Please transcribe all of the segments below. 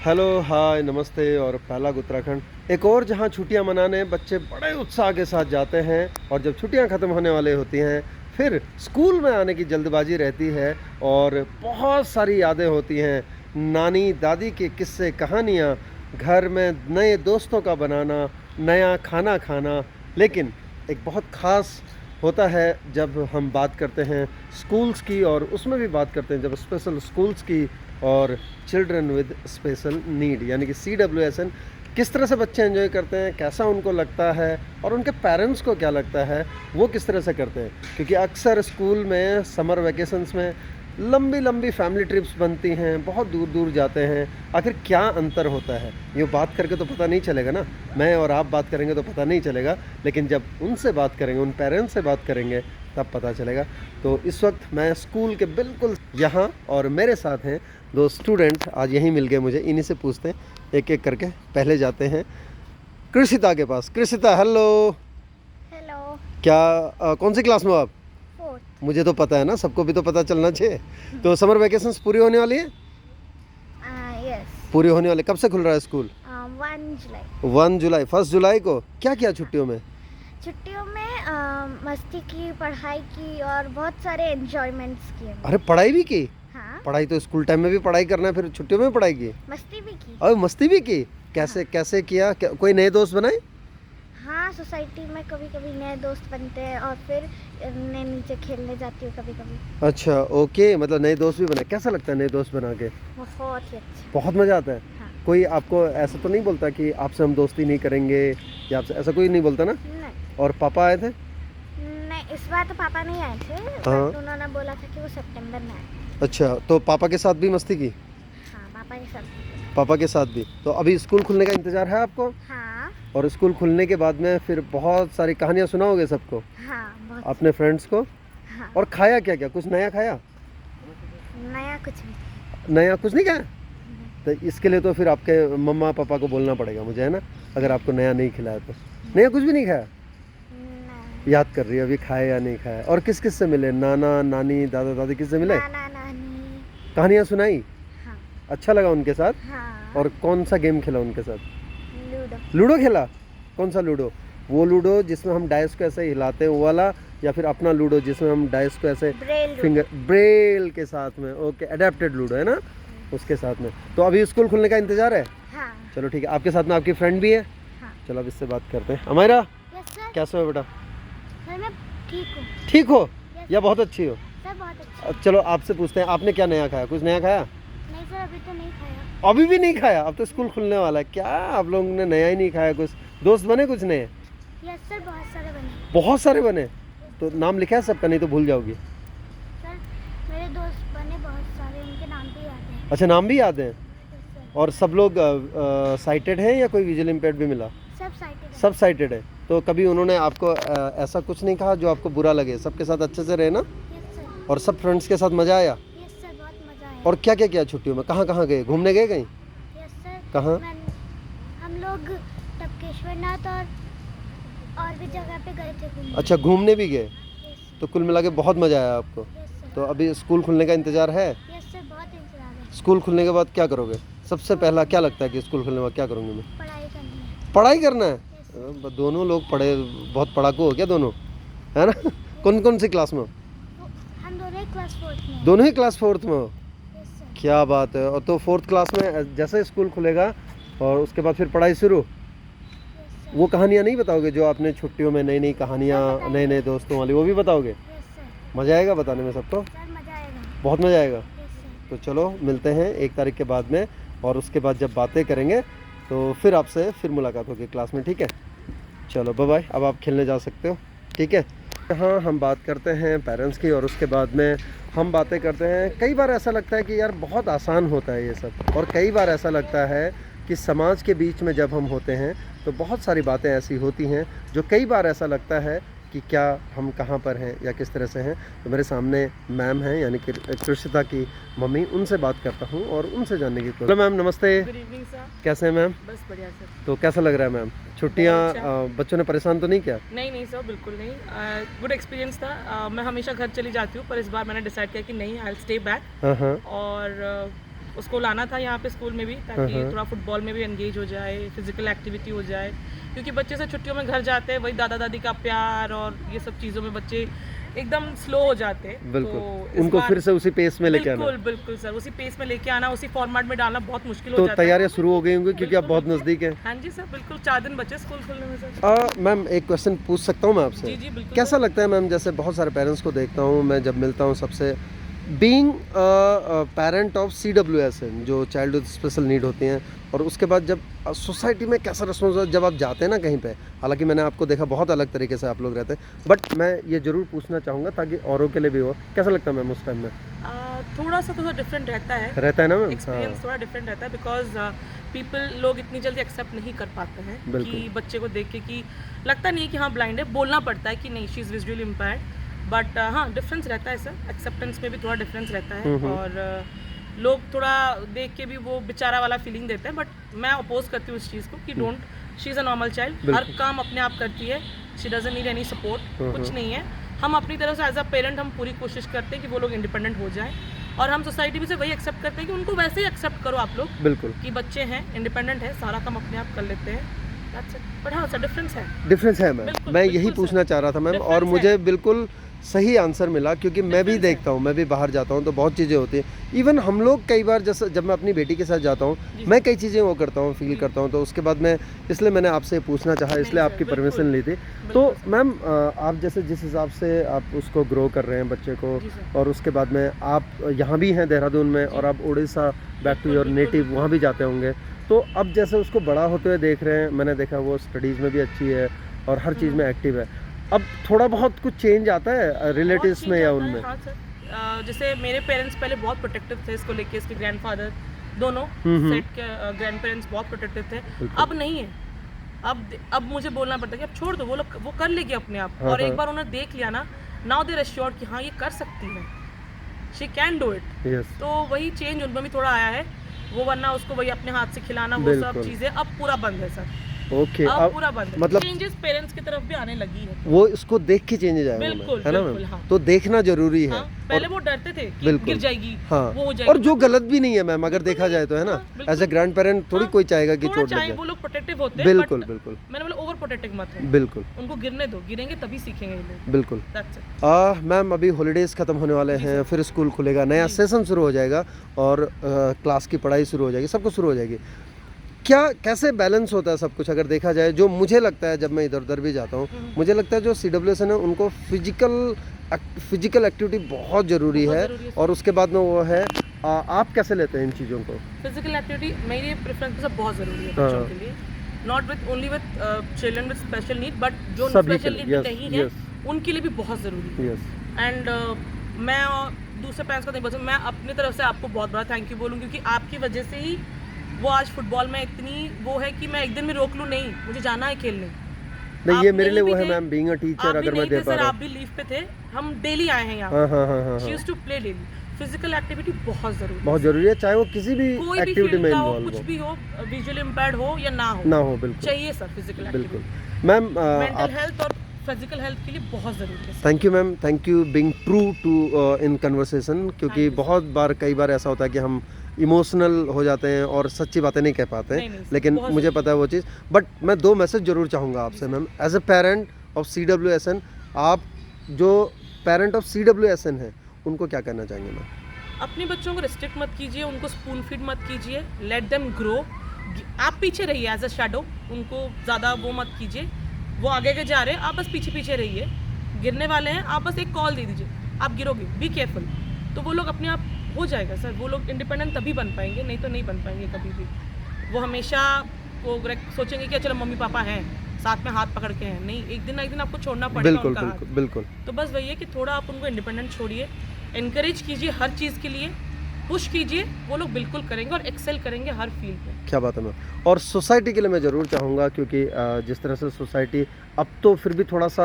Hello, हाय, नमस्ते और पहलाग उत्तराखंड। एक और जहां छुट्टियां मनाने बच्चे बड़े उत्साह के साथ जाते हैं और जब छुट्टियां ख़त्म होने वाली होती हैं फिर स्कूल में आने की जल्दबाजी रहती है और बहुत सारी यादें होती हैं। नानी दादी के किस्से, कहानियां, घर में नए दोस्तों का बनाना, नया खाना खाना। लेकिन एक बहुत ख़ास होता है जब हम बात करते हैं स्कूल्स की, और उसमें भी बात करते हैं जब स्पेशल स्कूल्स की और चिल्ड्रन विद स्पेशल नीड यानी कि CWSN किस तरह से बच्चे एंजॉय करते हैं, कैसा उनको लगता है और उनके पेरेंट्स को क्या लगता है वो किस तरह से करते हैं। क्योंकि अक्सर स्कूल में समर वैकेशंस में लंबी लंबी फैमिली ट्रिप्स बनती हैं, बहुत दूर दूर जाते हैं। आखिर क्या अंतर होता है ये बात करके तो पता नहीं चलेगा ना, मैं और आप बात करेंगे तो पता नहीं चलेगा, लेकिन जब उनसे बात करेंगे, उन पेरेंट्स से बात करेंगे तब पता चलेगा। तो इस वक्त मैं स्कूल के बिल्कुल यहाँ और मेरे साथ हैं दो स्टूडेंट, आज यहीं मिल गए मुझे, इन्हीं से पूछते हैं एक एक करके। पहले जाते हैं कृषिता के पास। कृषिता, हेलो। हेलो। क्या कौन सी क्लास में हो आप? फोर्थ। मुझे तो पता है ना, सबको भी तो पता चलना चाहिए। तो समर वैकेशंस पूरी होने वाली है? यस। पूरी होने वाली। कब से खुल रहा है स्कूल? 1 जुलाई। 1 जुलाई, 1 जुलाई को। क्या किया छुट्टियों में? छुट्टियों में मस्ती की, पढ़ाई की और बहुत सारे एंजॉयमेंट्स किए। अरे पढ़ाई भी की? हाँ। पढ़ाई तो स्कूल टाइम में भी पढ़ाई करना है, फिर छुट्टियों में भी पढ़ाई की? मस्ती भी की। और मस्ती भी की? कैसे कैसे किया? कोई नए दोस्त बनाए? हाँ, सोसाइटी में कभी कभी नए दोस्त बनते हैं और फिर मैं नीचे खेलने जाती हूँ कभी कभी। अच्छा, ओके, मतलब नए दोस्त भी बने। कैसा लगता है नए दोस्त बना के? बहुत ही अच्छा। बहुत मज़ा आता है। हाँ। कोई आपको ऐसा तो नहीं बोलता कि आपसे हम दोस्ती नहीं करेंगे, या आपसे ऐसा कोई नहीं बोलता ना? नहीं और पापा आए थे? नहीं, इस बार तो पापा नहीं आए थे, हाँ। बट उन्होंने बोला था कि वो सितंबर में आए। अच्छा, तो पापा के साथ भी मस्ती की? हाँ, पापा के साथ। पापा के साथ भी। तो अभी स्कूल खुलने का इंतज़ार है आपको? हाँ। और स्कूल खुलने के बाद में फिर बहुत सारी कहानियाँ सुनाओगे सबको, हाँ, बहुत। अपने फ्रेंड्स को? हाँ। और खाया क्या क्या? कुछ नया खाया? नया कुछ भी। नया कुछ नहीं खाया? तो इसके लिए तो फिर आपके मम्मा पापा को बोलना पड़ेगा मुझे, है ना, अगर आपको नया नहीं खिलाया तो। नया कुछ भी नहीं खाया? नहीं। याद कर रही है अभी खाया या नहीं खाया। और किस किस से मिले? नाना नानी दादा दादी किस से मिले? नाना नानी। कहानियाँ सुनाई? हाँ। अच्छा लगा उनके साथ? हाँ। और कौन सा गेम खेला उनके साथ? लूडो। लूडो खेला? कौन सा लूडो? वो लूडो जिसमें हम डाइस को ऐसे हिलाते हैं वो वाला, या फिर अपना लूडो जिसमें हम डाइस को ऐसे ब्रेल फिंगर ब्रेल के साथ में? ओके, अडेप्टेड लूडो है ना, उसके साथ में। तो अभी स्कूल खुलने का इंतजार है? हाँ। चलो ठीक है, आपके साथ में आपकी फ्रेंड भी है। हाँ। चलो अब इससे बात करते हैं। हमारा यस सर। कैसे हो बेटा? सर मैं ठीक हूँ। ठीक हो यस या बहुत अच्छी हो? सर, बहुत अच्छा। अब चलो आपसे पूछते हैं, आपने क्या नया खाया? कुछ नया खाया? नहीं सर, अभी तो नहीं खाया। अभी भी नहीं खाया? अब तो स्कूल खुलने वाला है, क्या आप लोगों ने नया ही नहीं खाया? कुछ दोस्त बने कुछ नए? यस सर, बहुत सारे बने। बहुत सारे बने? तो नाम लिखा है सबका, नहीं तो भूल जाओगी। सर मेरे दोस्त बने बहुत सारे, उनके नाम भी याद हैं। अच्छा, नाम भी याद है? Yes sir. और सब लोग साइटेड हैं या कोई विजुअल इम्पेयर्ड भी मिला? सब साइटेड हैं। सब साइटेड है। तो कभी उन्होंने आपको ऐसा कुछ नहीं कहा जो आपको बुरा लगे? सबके साथ अच्छे से रहे ना? Yes sir. और सब फ्रेंड्स के साथ मज़ा आया? यस सर, बहुत मज़ा आया। और क्या क्या किया छुट्टियों में? कहाँ कहाँ गए? घूमने गए कहीं? Yes sir. कहाँ? हम लोग टपकेश्वर नाथ और भी जगह पे गए थे घूमने। अच्छा, घूमने भी गए। यस तो कुल मिला के बहुत मज़ा आया आपको। सर। तो अभी स्कूल खुलने का इंतज़ार है? यस सर, बहुत इंतजार है। स्कूल खुलने के बाद क्या करोगे? सबसे पहला क्या लगता है कि स्कूल खुलने के बाद क्या करूँगी मैं? पढ़ाई करनी है। पढ़ाई करना है? Yes sir. दोनों लोग पढ़े, बहुत पढ़ाकू हो क्या दोनों, है ना? कौन कौन सी क्लास में हो? हम दोनों ही क्लास 4th में हैं। दोनों ही क्लास 4th में हो? Yes sir. क्या बात है। और तो 4th क्लास में जैसे स्कूल खुलेगा और उसके बाद फिर पढ़ाई शुरू, यस सर। वो कहानियाँ नहीं बताओगे जो आपने छुट्टियों में नई नई कहानियाँ, बताएंगे। नए नए दोस्तों वाली, वो भी बताओगे? Yes sir. मज़ा आएगा बताने में सबको? सर मज़ा आएगा। बहुत मज़ा आएगा। Yes sir. तो चलो मिलते हैं 1 तारीख के बाद में, और उसके बाद जब बातें करेंगे तो फिर आपसे फिर मुलाकात होगी क्लास में, ठीक है? चलो बाय बाय, अब आप खेलने जा सकते हो, ठीक है? हाँ, हम बात करते हैं पेरेंट्स की, और उसके बाद में हम बातें करते हैं। कई बार ऐसा लगता है कि यार बहुत आसान होता है ये सब, और कई बार ऐसा लगता है कि समाज के बीच में जब हम होते हैं तो बहुत सारी बातें ऐसी होती हैं जो कई बार ऐसा लगता है कि क्या हम कहाँ पर हैं या किस तरह से हैं। तो मेरे सामने मैम हैं, यानी कि कृषिता की मम्मी, उनसे बात करता हूँ और उनसे जानने की कोशिश। हेलो मैम, नमस्ते। Good evening sir. कैसे हैं मैम? बस बढ़िया सर। तो कैसा लग रहा है मैम? छुट्टियाँ बहुत अच्छा। बच्चों ने परेशान तो नहीं किया? नहीं नहीं सर, बिल्कुल नहीं। गुड एक्सपीरियंस था। मैं हमेशा घर चली जाती हूँ, पर इस बार मैंने डिसाइड किया कि नहीं, आई विल स्टे बैक। हाँ हाँ। और उसको लाना था यहाँ पे स्कूल में भी, ताकि हाँ। थोड़ा फुटबॉल में भी एंगेज हो जाए, फिजिकल एक्टिविटी हो जाए, क्योंकि बच्चे से छुट्टियों में घर जाते हैं, वही दादा दादी का प्यार और ये सब चीज़ों में बच्चे एकदम स्लो हो जाते हैं। बिल्कुल, तो इस उनको बार- फिर से उसी पेस में लेके आना। बिल्कुल बिल्कुल सर, उसी पेस में लेके आना, उसी फॉर्मेट में डालना बहुत मुश्किल हो तो जाता है। तैयारियां शुरू हो गई होंगी क्योंकि आप बहुत नज़दीक हैं। हाँ जी सर, बिल्कुल 4 दिन बचे स्कूल खुलने में सर। मैम एक क्वेश्चन पूछ सकता हूँ मैं आपसे? जी जी बिल्कुल कैसा सर। लगता है मैम, जैसे बहुत सारे पेरेंट्स को देखता हूँ मैं जब मिलता हूँ सबसे, बीइंग पेरेंट ऑफ CWSN जो चाइल्ड विद स्पेशल नीड होती हैं, और उसके बाद जब सोसाइटी में कैसा रिस्पॉन्स जब आप जाते हैं ना कहीं पे, हालांकि मैंने आपको देखा बहुत अलग तरीके से आप लोग रहते हैं, बट मैं ये ज़रूर पूछना चाहूँगा ताकि औरों के लिए भी हो, कैसा लगता है मैम उस टाइम में? थोड़ा सा डिफरेंट रहता है, रहता है ना मैम? एक्सपीरियंस थोड़ा डिफरेंट रहता है, बिकॉज पीपल लोग इतनी जल्दी एक्सेप्ट नहीं कर पाते हैं बिल्कुल। कि बच्चे को देख के कि लगता नहीं है कि हाँ ब्लाइंड है, बोलना पड़ता है कि नहीं she is visually impaired, but हाँ डिफरेंस रहता है सर, एक्सेप्टेंस में भी थोड़ा डिफरेंस रहता है, और लोग थोड़ा देख के भी वो बेचारा वाला फीलिंग देते हैं, बट मैं अपोज करती हूँ इस चीज़ को कि don't, she is a normal child, हर काम अपने आप करती है, she doesn't need any support, कुछ नहीं है। हम अपनी तरफ से एज अ पेरेंट हम पूरी कोशिश करते हैं कि वो लोग इंडिपेंडेंट हो जाएं, और हम सोसाइटी भी से वही एक्सेप्ट करते हैं कि उनको वैसे ही एक्सेप्ट करो आप लोग बिल्कुल, कि बच्चे हैं, इंडिपेंडेंट है, सारा काम अपने आप कर लेते हैं, that's it। बट हाँ सर डिफरेंस है। डिफरेंस है मैम, बिल्कुल, मैं बिल्कुल यही सर। पूछना चाह रहा था मैम, और Difference मुझे है। बिल्कुल सही आंसर मिला, क्योंकि मैं भी Difference देखता हूँ, मैं भी बाहर जाता हूँ तो बहुत चीज़ें होती हैं। इवन हम लोग कई बार, जैसे जब मैं अपनी बेटी के साथ जाता हूँ, जी। मैं कई चीज़ें वो करता हूँ, फील करता हूँ, तो उसके बाद मैं, इसलिए मैंने आपसे पूछना चाहा, इसलिए नहीं सर, आपकी बिल्कुल। परमिशन ली थी। तो बिल्कुल सर। मैम आप जैसे जिस हिसाब से आप उसको ग्रो कर रहे हैं बच्चे को, जी सर। और उसके बाद में आप यहाँ भी हैं देहरादून में, और आप उड़ीसा बैक टू बिल्कुल, योर बिल्कुल, नेटिव बिल्कुल। वहाँ भी जाते होंगे, तो अब जैसे उसको बड़ा होते हुए देख रहे हैं, मैंने देखा वो स्टडीज़ में भी अच्छी है और हर चीज़ में एक्टिव है, अब थोड़ा बहुत कुछ चेंज आता है रिलेटिव्स बहुत में या चीज़ आता है, उनमें? हाँ सर। जैसे मेरे पेरेंट्स पहले बहुत प्रोटेक्टिव थे इसको लेके, इसके ग्रैंडफादर दोनों सेट के ग्रैंड पेरेंट्स बहुत प्रोटेक्टिव थे, बिल्कुल। अब नहीं है। अब मुझे बोलना पड़ता है कि अब छोड़ दो, वो लोग वो कर लेगी अपने आप, हाँ, और एक हाँ। बार उन्हें देख लिया ना, नाउ देयर एश्योर्ड कि हाँ ये कर सकती है, she can do it. Yes, तो वही चेंज उनमें भी थोड़ा आया है, वो वरना उसको वही अपने हाथ से खिलाना वो सब बिल्कुल। चीज़ें अब पूरा बंद है सर, ओके, अब अब पूरा बंद है, मतलब चेंजेस पेरेंट्स की तरफ भी आने लगी है। वो इसको देख के चेंज आएगा बिल्कुल, है ना बिल्कुल, मैम? हाँ। तो देखना जरूरी है। हाँ, पहले और वो डरते थे कि बिल्कुल। गिर जाएगी, हाँ, वो हो जाएगी, और जो गलत भी नहीं है मैम, अगर देखा जाए तो, है ना, हाँ, बिल्कुल। एज ए ग्रैंड पेरेंट थोड़ी हाँ, कोई चाहेगा कि थोड़ा चोट लग चाहे जाए। वो लोग प्रोटेक्टिव होते हैं, बिल्कुल but बिल्कुल मैंने बोला ओवर प्रोटेक्टिव मत हो, बिल्कुल उनको गिरने दो, गिरेंगे तभी सीखेंगे ये लोग, बिल्कुल। that's it। मैम अभी हॉलीडेज़ ख़त्म होने वाले हैं, फिर स्कूल खुलेगा, नया सेशन शुरू हो जाएगा, और क्लास की पढ़ाई शुरू हो जाएगी, सब कुछ शुरू हो जाएगी। क्या कैसे बैलेंस होता है सब कुछ अगर देखा जाए? जो मुझे लगता है जब मैं इधर उधर भी जाता हूँ, मुझे लगता है जो CWSN है उनको फिजिकल एक्टिविटी बहुत ज़रूरी बहुत है, ज़रूरी है। और उसके बाद में वो है, आप कैसे लेते हैं इन चीज़ों को? फिजिकल एक्टिविटी मेरी प्रेफरेंस से बहुत ज़रूरी है हाँ। बच्चों के लिए, not with only with children with special need, but जो सभी के स्पेशल लिए, नीड yes, नहीं है yes. उनके लिए भी बहुत ज़रूरी है। यस, एंड मैं दूसरे पेरेंट्स को नहीं बोल सकती, मैं अपनी तरफ से आपको बहुत बड़ा थैंक यू बोलूँ, क्योंकि आपकी वजह से ही वो आज फुटबॉल में इतनी वो है कि मैं एक दिन में रोक लूँ नहीं, मुझे जाना है खेलने। नहीं आप ये मेरे नहीं लिए भी वो है थे, मैम, बीइंग अ टीचर, आप भी अगर मैं नहीं दे थे पा सर, रहा आप हूँ। भी लीव पे थे, हम डेली आए हैं यहाँ, हाँ हाँ हाँ हाँ शी हाँ, used to play daily. Physical activity बहुत ज़रूरी है, बहुत ज़रूरी है, चाहे वो किसी भी कोई भी एक्टिविटी फील्ड में का हो, इन्वॉल्व कुछ हो। भी हो, विजुअली इम्पेयर्ड हो या ना हो, ना हो, बिल्कुल चाहिए सर फिजिकल बिल्कुल। एक्टिविटी, मैम मेंटल हेल्थ और फिजिकल हेल्थ के लिए बहुत ज़रूरी है। Thank you ma'am, thank you being true to in conversation, क्योंकि Thank you, बहुत बार कई बार ऐसा होता है कि हम इमोशनल हो जाते हैं और सच्ची बातें नहीं कह पाते नहीं, हैं, नहीं, लेकिन बहुत मुझे पता है वो चीज़। बट मैं 2 मैसेज ज़रूर चाहूँगा आपसे ma'am, as a parent of CWSN, आप जो पेरेंट ऑफ CWSN हैं उनको क्या कहना चाहेंगे मैम? अपने बच्चों को रिस्ट्रिक्ट मत कीजिए, उनको स्पून फीड मत कीजिए, लेट देम ग्रो। आप पीछे रहिए एज अ शैडो, उनको ज़्यादा वो मत कीजिए, वो आगे आगे जा रहे हैं, आप बस पीछे पीछे रहिए, गिरने वाले हैं, आप बस एक कॉल दे दीजिए, आप गिरोगे, बी केयरफुल, तो वो लोग अपने आप हो जाएगा सर, वो लोग इंडिपेंडेंट तभी बन पाएंगे, नहीं तो नहीं बन पाएंगे कभी भी। वो हमेशा वो सोचेंगे कि चलो मम्मी पापा हैं साथ में हाथ पकड़ के हैं, नहीं, एक दिन ना एक दिन आपको छोड़ना पड़ेगा बिल्कुल उनका बिल्कुल हाथ। बिल्कुल तो बस वही है कि थोड़ा आप उनको इंडिपेंडेंट छोड़िए, इनकरेज कीजिए हर चीज़ के लिए, पुश कीजिए, वो लोग बिल्कुल करेंगे और एक्सेल करेंगे हर फील्ड में। क्या बात है मैम। और सोसाइटी के लिए मैं ज़रूर चाहूँगा, क्योंकि जिस तरह से सोसाइटी अब तो फिर भी थोड़ा सा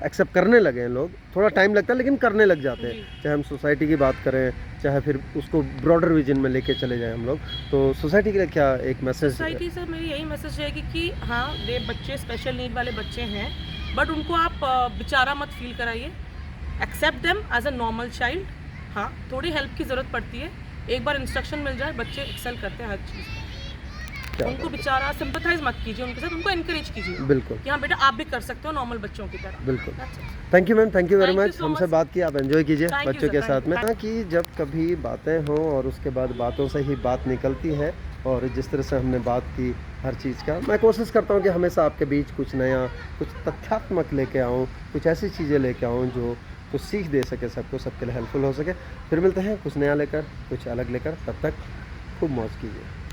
एक्सेप्ट करने लगे हैं लोग, थोड़ा टाइम लगता है लेकिन करने लग जाते हैं, जी। चाहे हम सोसाइटी की बात करें, चाहे फिर उसको ब्रॉडर विजन में लेके चले जाएं हम लोग, तो सोसाइटी के लिए क्या एक मैसेज? सोसाइटी से मेरी यही मैसेज रहेगी कि हाँ, ये बच्चे स्पेशल नीड वाले बच्चे हैं, बट उनको आप बेचारा मत फील कराइए, accept them as a normal child. हाँ, थोड़ी हेल्प की ज़रूरत पड़ती है, एक बार इंस्ट्रक्शन मिल जाए बच्चे एक्सेल करते हैं हर चीज़ में। क्या उनको बात बेचारा सिंपथाइज मत कीजिए उनके साथ, उनको एनकरेज कीजिए है। बिल्कुल कि हाँ बेटा आप भी कर सकते हो नॉर्मल बच्चों की तरह। बिल्कुल। That's it. Thank you ma'am, thank you very Thank you much, so हमसे much. बात की, आप एंजॉय कीजिए Thank you, बच्चों sir. के Thank साथ you. में। हाँ कि जब कभी बातें हों और उसके बाद बातों से ही बात निकलती है, और जिस तरह से हमने बात की हर चीज़ का, मैं कोशिश करता हूँ कि हमेशा आपके बीच कुछ नया, कुछ तथ्यात्मक लेके आऊँ, कुछ ऐसी चीज़ें लेके आऊँ जो कुछ सीख दे सके सबको, सबके लिए हेल्पफुल हो सके। फिर मिलते हैं कुछ नया लेकर, कुछ अलग लेकर, तब तक खूब मौज कीजिए।